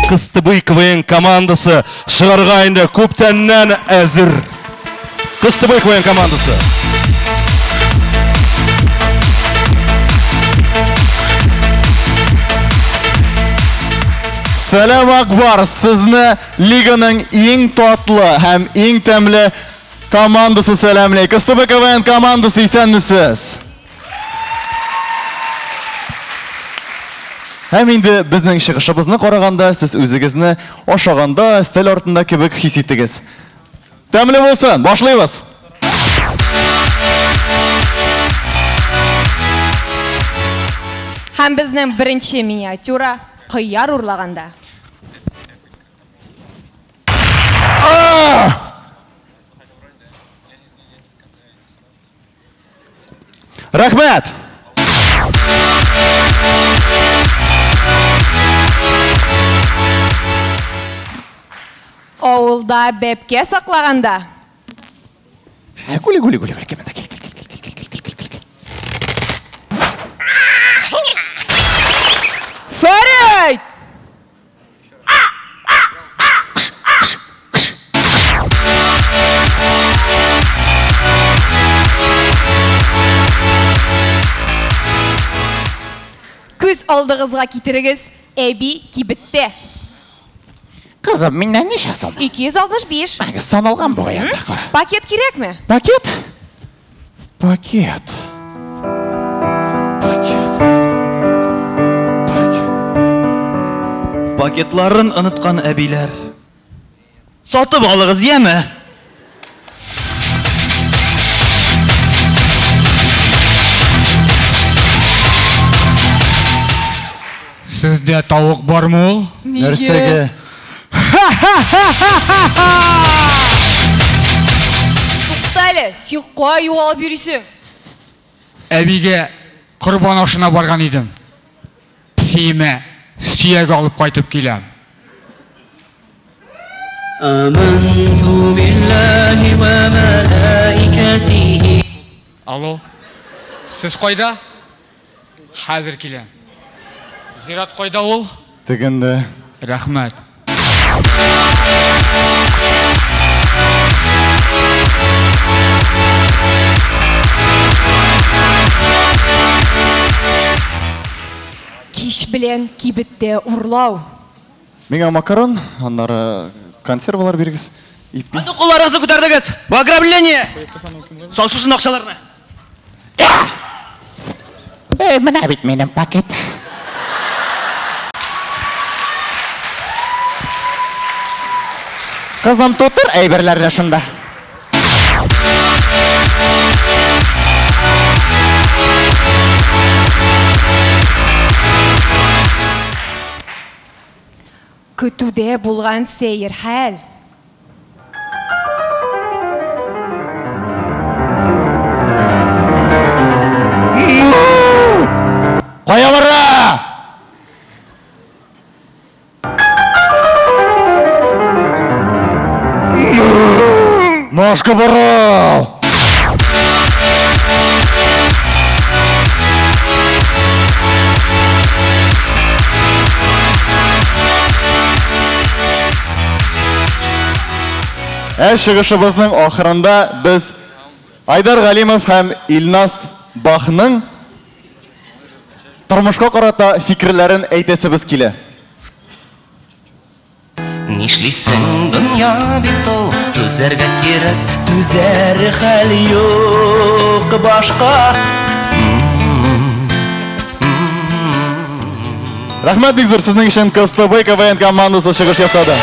Кыстыбый КВН командасы шығарғайында көптәннән әзір. Кыстыбый КВН командасы. Сәлем Акбар, сізні лиганың ең татлы һәм ең тәмле командасы сәлемлей. Кыстыбый КВН командасы исәнмісіз? Һәм инде безнең чыгышыбызны караганда, сез үзегезне ашаганда, стель артында кебек хис иттегез. Тәмле булсын, башлыйбыз. Һәм безнең беренче миниатюра кыяр урлаганда. Рәхмәт! Авылда бәпкә саклаганда. Гүли. Фәрит! Күз алдыгызга китерегез, әби кибетте. Кызым, миннән ничә сум? 265. Саналган бу янда кара. Пакет кирәкме? Пакет. Пакетларын оныткан әбиләр. Сатып алыгыз, яме? Сездә тавык бармы ул? Нәрсәгә? Туктале, син кая югалып йөрисең? Әбигә корбан ашына барган идем. Псиемә сөяк алып кайтып киләм. Аманту биллахи ва малаикатихи. Алло. Сез кайда? Хәзер киләм. Зират кайда ул? Тегендә. Рәхмәт. Кич белән кибеттә урлау. Миңа макарон, аннары консервалар бирегез. Ипи. Аны кулларыгызны күтәрдегез. Бу ограбление. Сал шушын акчаларны. Менә бит минем пакет. Кызым, тутыр әйберләрне шунда. Көтүдә булган сәер хәл. Кая бара? Ножка бара! Чыгышыбызның ахырында без Айдар Галимов һәм Илнас Бахның тормышка карата фикерләрен әйтәсебез килә. Нишлисең, дөнья бит ул, түзәргә кирәк, түзәр хәл юк башка. Рәхмәт бик зур, сезнең өчен Кыстыбый КВН командасы чыгыш ясады.